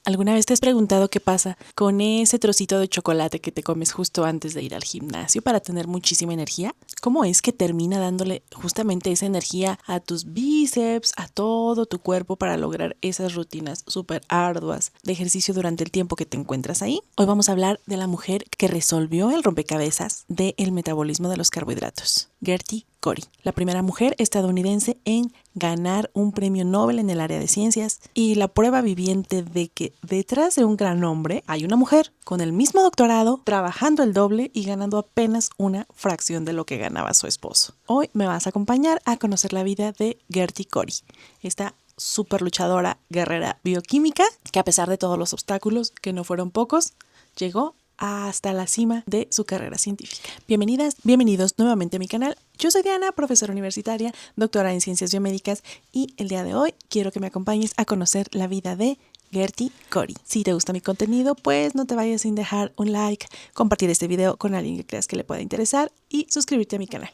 ¿Alguna vez te has preguntado qué pasa con ese trocito de chocolate que te comes justo antes de ir al gimnasio para tener muchísima energía? ¿Cómo es que termina dándole justamente esa energía a tus bíceps, a todo tu cuerpo para lograr esas rutinas súper arduas de ejercicio durante el tiempo que te encuentras ahí? Hoy vamos a hablar de la mujer que resolvió el rompecabezas del metabolismo de los carbohidratos, Gertie Cori, la primera mujer estadounidense en ganar un premio Nobel en el área de ciencias y la prueba viviente de que detrás de un gran hombre hay una mujer con el mismo doctorado, trabajando el doble y ganando apenas una fracción de lo que ganaba su esposo. Hoy me vas a acompañar a conocer la vida de Gertie Cori, esta súper luchadora, guerrera bioquímica que a pesar de todos los obstáculos, que no fueron pocos, llegó hasta la cima de su carrera científica. Bienvenidas, bienvenidos nuevamente a mi canal. Yo soy Diana, profesora universitaria, doctora en ciencias biomédicas y el día de hoy quiero que me acompañes a conocer la vida de Gertie Cori. Si te gusta mi contenido, pues no te vayas sin dejar un like, compartir este video con alguien que creas que le pueda interesar y suscribirte a mi canal.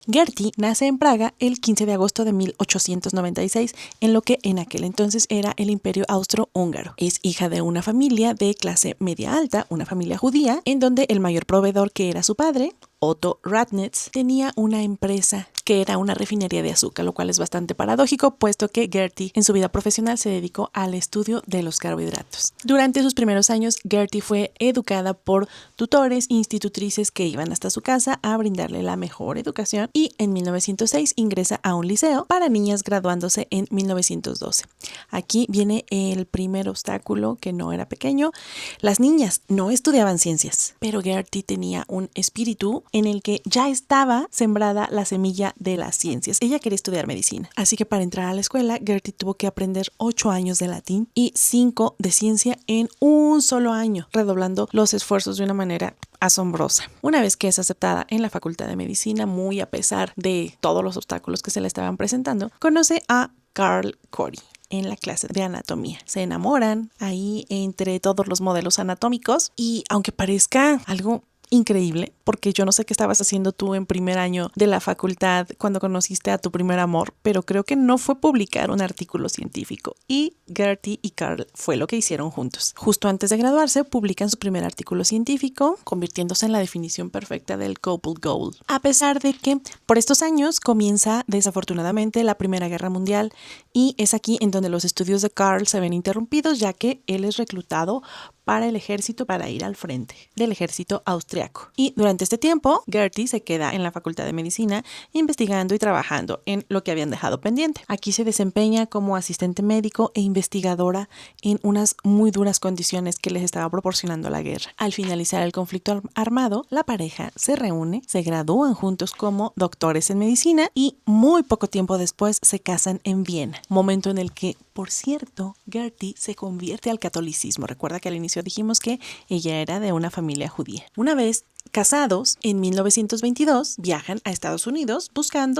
Gertie nace en Praga el 15 de agosto de 1896, en lo que en aquel entonces era el Imperio Austrohúngaro. Es hija de una familia de clase media alta, una familia judía, en donde el mayor proveedor, que era su padre, Otto Ratnitz, tenía una empresa que era una refinería de azúcar, lo cual es bastante paradójico, puesto que Gertie en su vida profesional se dedicó al estudio de los carbohidratos. Durante sus primeros años, Gertie fue educada por tutores e institutrices que iban hasta su casa a brindarle la mejor educación y en 1906 ingresa a un liceo para niñas, graduándose en 1912. Aquí viene el primer obstáculo, que no era pequeño. Las niñas no estudiaban ciencias, pero Gertie tenía un espíritu en el que ya estaba sembrada la semilla de las ciencias. Ella quería estudiar medicina, así que para entrar a la escuela, Gertie tuvo que aprender 8 años de latín y 5 de ciencia en un solo año, redoblando los esfuerzos de una manera asombrosa. Una vez que es aceptada en la Facultad de Medicina, muy a pesar de todos los obstáculos que se le estaban presentando, conoce a Carl Cori en la clase de anatomía. Se enamoran ahí entre todos los modelos anatómicos y aunque parezca algo increíble, porque yo no sé qué estabas haciendo tú en primer año de la facultad cuando conociste a tu primer amor, pero creo que no fue publicar un artículo científico y Gertie y Carl fue lo que hicieron juntos. Justo antes de graduarse publican su primer artículo científico, convirtiéndose en la definición perfecta del couple goal. A pesar de que por estos años comienza desafortunadamente la Primera Guerra Mundial y es aquí en donde los estudios de Carl se ven interrumpidos, ya que él es reclutado para el ejército, para ir al frente del ejército austriaco. Y durante este tiempo, Gertie se queda en la Facultad de Medicina investigando y trabajando en lo que habían dejado pendiente. Aquí se desempeña como asistente médico e investigadora en unas muy duras condiciones que les estaba proporcionando la guerra. Al finalizar el conflicto armado, la pareja se reúne, se gradúan juntos como doctores en medicina y muy poco tiempo después se casan en Viena, momento en el que, por cierto, Gertie se convierte al catolicismo. Recuerda que al inicio dijimos que ella era de una familia judía. Una vez casados, en 1922 viajan a Estados Unidos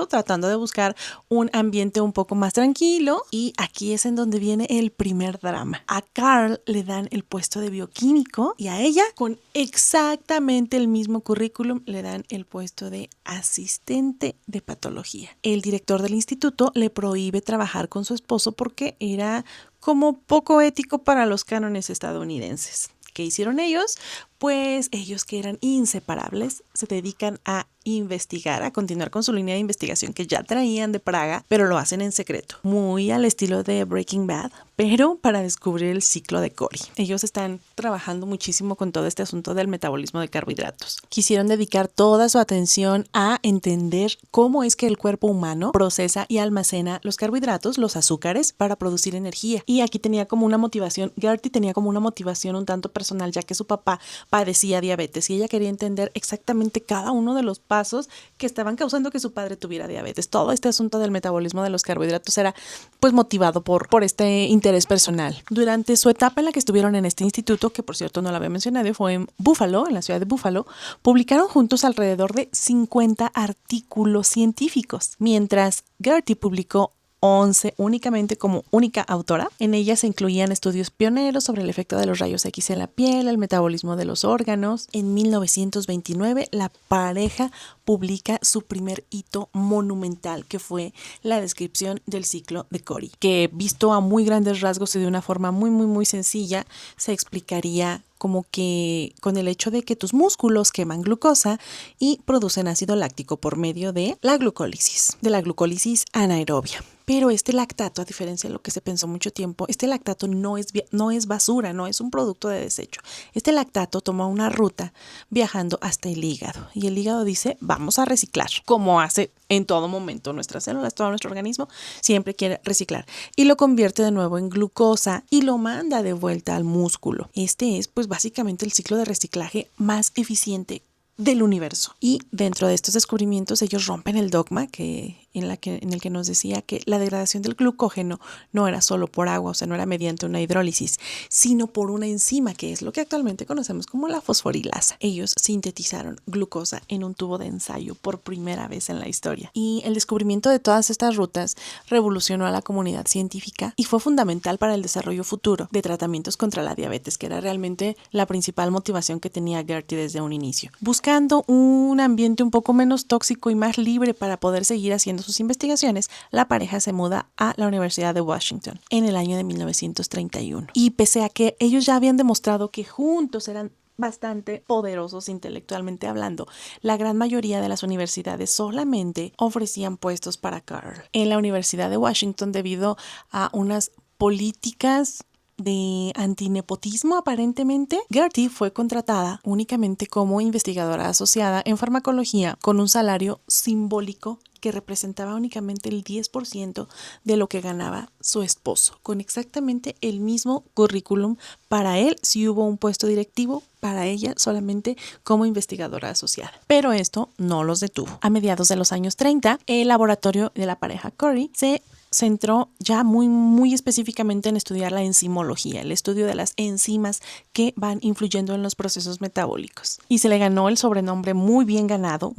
tratando de buscar un ambiente un poco más tranquilo y aquí es en donde viene el primer drama. A Carl le dan el puesto de bioquímico y a ella, con exactamente el mismo currículum, le dan el puesto de asistente de patología. El director del instituto le prohíbe trabajar con su esposo porque era como poco ético para los cánones estadounidenses. ¿Qué hicieron ellos? Pues ellos, que eran inseparables, se dedican a investigar, a continuar con su línea de investigación que ya traían de Praga, pero lo hacen en secreto, muy al estilo de Breaking Bad, pero para descubrir el ciclo de Cori. Ellos están trabajando muchísimo con todo este asunto del metabolismo de carbohidratos. Quisieron dedicar toda su atención a entender cómo es que el cuerpo humano procesa y almacena los carbohidratos, los azúcares, para producir energía. Y aquí tenía como una motivación, Gertie tenía como una motivación un tanto personal, ya que su papá padecía diabetes y ella quería entender exactamente cada uno de los pasos que estaban causando que su padre tuviera diabetes. Todo este asunto del metabolismo de los carbohidratos era pues motivado por este interés personal. Durante su etapa en la que estuvieron en este instituto, que por cierto no lo había mencionado, fue en Buffalo, en la ciudad de Buffalo, publicaron juntos alrededor de 50 artículos científicos, mientras Gertie publicó 2011 únicamente como única autora. En ella se incluían estudios pioneros sobre el efecto de los rayos X en la piel, el metabolismo de los órganos. En 1929 la pareja publica su primer hito monumental, que fue la descripción del ciclo de Cori, que visto a muy grandes rasgos y de una forma muy sencilla, se explicaría como que con el hecho de que tus músculos queman glucosa y producen ácido láctico por medio de la glucólisis anaerobia. Pero este lactato, a diferencia de lo que se pensó mucho tiempo, este lactato no es basura, no es un producto de desecho. Este lactato toma una ruta viajando hasta el hígado y el hígado dice, vamos a reciclar, como hace en todo momento nuestras células, todo nuestro organismo siempre quiere reciclar y lo convierte de nuevo en glucosa y lo manda de vuelta al músculo. Este es pues básicamente el ciclo de reciclaje más eficiente del universo. Y dentro de estos descubrimientos ellos rompen el dogma en el que nos decía que la degradación del glucógeno no era solo por agua, o sea, no era mediante una hidrólisis, sino por una enzima, que es lo que actualmente conocemos como la fosforilasa. Ellos sintetizaron glucosa en un tubo de ensayo por primera vez en la historia. Y el descubrimiento de todas estas rutas revolucionó a la comunidad científica y fue fundamental para el desarrollo futuro de tratamientos contra la diabetes, que era realmente la principal motivación que tenía Gertie desde un inicio. Buscando un ambiente un poco menos tóxico y más libre para poder seguir haciendo sus investigaciones, la pareja se muda a la Universidad de Washington en el año de 1931. Y pese a que ellos ya habían demostrado que juntos eran bastante poderosos intelectualmente hablando, la gran mayoría de las universidades solamente ofrecían puestos para Carl. En la Universidad de Washington, debido a unas políticas de antinepotismo aparentemente, Gertie fue contratada únicamente como investigadora asociada en farmacología con un salario simbólico que representaba únicamente el 10% de lo que ganaba su esposo, con exactamente el mismo currículum. Para él sí hubo un puesto directivo, para ella solamente como investigadora asociada. Pero esto no los detuvo. A mediados de los años 30, el laboratorio de la pareja Cori se centró ya muy específicamente en estudiar la enzimología, el estudio de las enzimas que van influyendo en los procesos metabólicos. Y se le ganó el sobrenombre muy bien ganado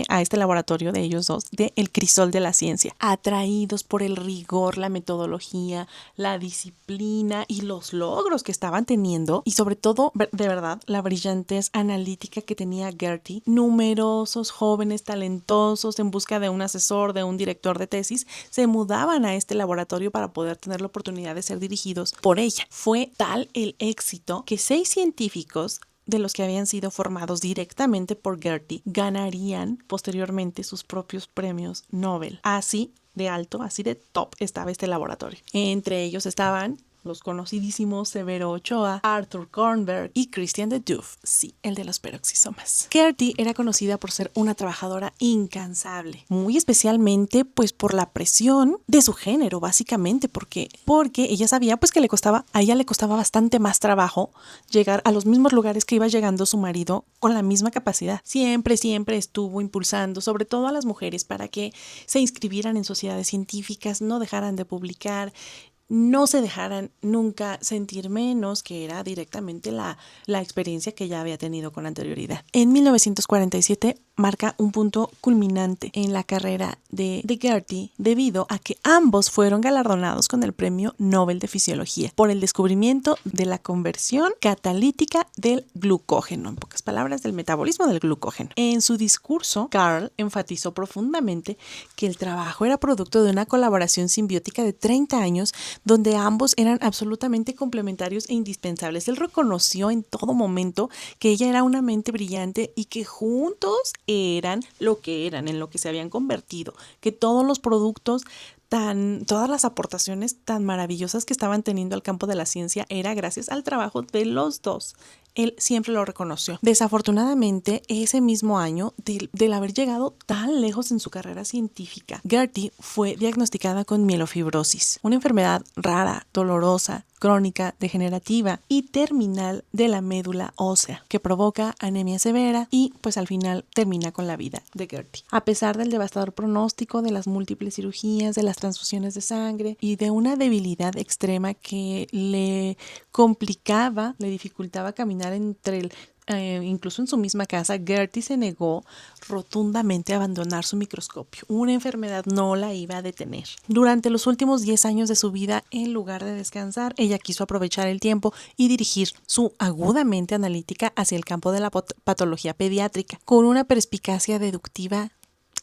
a este laboratorio de ellos dos, de el crisol de la ciencia, atraídos por el rigor, la metodología, la disciplina y los logros que estaban teniendo, y sobre todo, de verdad, la brillantez analítica que tenía Gertie. Numerosos jóvenes talentosos en busca de un asesor, de un director de tesis, se mudaban a este laboratorio para poder tener la oportunidad de ser dirigidos por ella. Fue tal el éxito que 6 científicos de los que habían sido formados directamente por Gertie ganarían posteriormente sus propios premios Nobel. Así de alto, así de top estaba este laboratorio. Entre ellos estaban los conocidísimos Severo Ochoa, Arthur Kornberg y Christian de Duve, sí, el de los peroxisomas. Gertie era conocida por ser una trabajadora incansable, muy especialmente pues por la presión de su género, básicamente, porque ella sabía pues que a ella le costaba bastante más trabajo llegar a los mismos lugares que iba llegando su marido con la misma capacidad. Siempre estuvo impulsando, sobre todo a las mujeres, para que se inscribieran en sociedades científicas, no dejaran de publicar, no se dejaran nunca sentir menos, que era directamente la experiencia que ya había tenido con anterioridad. En 1947 marca un punto culminante en la carrera de Gertie debido a que ambos fueron galardonados con el Premio Nobel de Fisiología por el descubrimiento de la conversión catalítica del glucógeno, en pocas palabras, del metabolismo del glucógeno. En su discurso, Carl enfatizó profundamente que el trabajo era producto de una colaboración simbiótica de 30 años donde ambos eran absolutamente complementarios e indispensables. Él reconoció en todo momento que ella era una mente brillante y que juntos eran lo que eran, en lo que se habían convertido, que todos los productos, todas las aportaciones tan maravillosas que estaban teniendo al campo de la ciencia era gracias al trabajo de los dos. Él siempre lo reconoció. Desafortunadamente, ese mismo año, del haber llegado tan lejos en su carrera científica, Gertie fue diagnosticada con mielofibrosis, una enfermedad rara, dolorosa, crónica, degenerativa y terminal de la médula ósea, que provoca anemia severa y pues al final termina con la vida de Gertie. A pesar del devastador pronóstico, de las múltiples cirugías, de las transfusiones de sangre y de una debilidad extrema que le complicaba, le dificultaba caminar entre incluso en su misma casa, Gertie se negó rotundamente a abandonar su microscopio. Una enfermedad no la iba a detener. Durante los últimos 10 años de su vida, en lugar de descansar, ella quiso aprovechar el tiempo y dirigir su aguda mente analítica hacia el campo de la patología pediátrica, con una perspicacia deductiva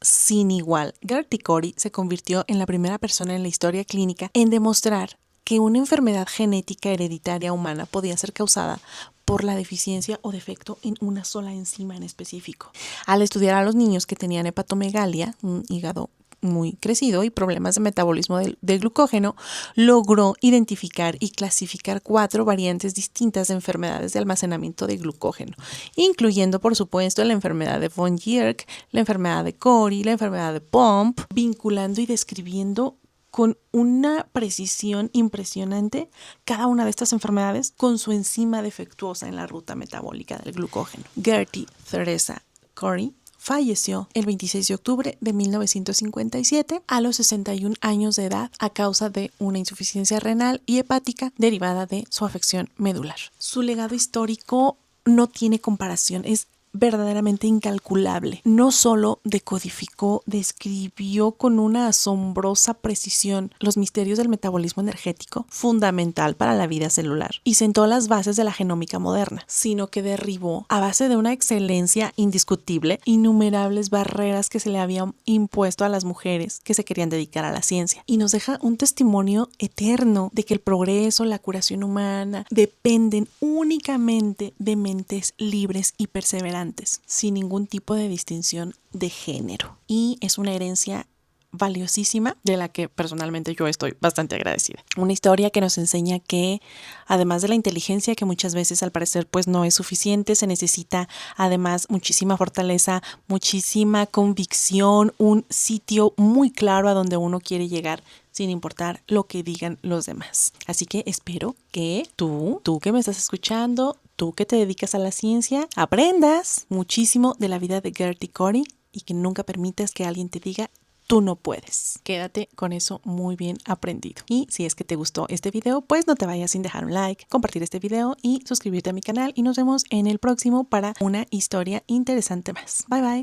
sin igual. Gertie Cori se convirtió en la primera persona en la historia clínica en demostrar que una enfermedad genética hereditaria humana podía ser causada por la deficiencia o defecto en una sola enzima en específico. Al estudiar a los niños que tenían hepatomegalia, un hígado muy crecido y problemas de metabolismo del glucógeno, logró identificar y clasificar 4 variantes distintas de enfermedades de almacenamiento de glucógeno, incluyendo por supuesto la enfermedad de von Gierke, la enfermedad de Cori, la enfermedad de Pompe, vinculando y describiendo con una precisión impresionante cada una de estas enfermedades con su enzima defectuosa en la ruta metabólica del glucógeno. Gertie Theresa Cori falleció el 26 de octubre de 1957 a los 61 años de edad a causa de una insuficiencia renal y hepática derivada de su afección medular. Su legado histórico no tiene comparación, es verdaderamente incalculable. No solo decodificó, describió con una asombrosa precisión los misterios del metabolismo energético, fundamental para la vida celular, y sentó las bases de la genómica moderna, sino que derribó, a base de una excelencia indiscutible, innumerables barreras que se le habían impuesto a las mujeres que se querían dedicar a la ciencia, y nos deja un testimonio eterno de que el progreso, la curación humana, dependen únicamente de mentes libres y perseverantes, sin ningún tipo de distinción de género. Y es una herencia valiosísima de la que personalmente yo estoy bastante agradecida. Una historia que nos enseña que además de la inteligencia, que muchas veces al parecer pues no es suficiente, se necesita además muchísima fortaleza, muchísima convicción, un sitio muy claro a donde uno quiere llegar sin importar lo que digan los demás. Así que espero que tú que me estás escuchando, tú que te dedicas a la ciencia, aprendas muchísimo de la vida de Gertie Cori y que nunca permitas que alguien te diga tú no puedes. Quédate con eso muy bien aprendido. Y si es que te gustó este video, pues no te vayas sin dejar un like, compartir este video y suscribirte a mi canal. Y nos vemos en el próximo para una historia interesante más. Bye bye.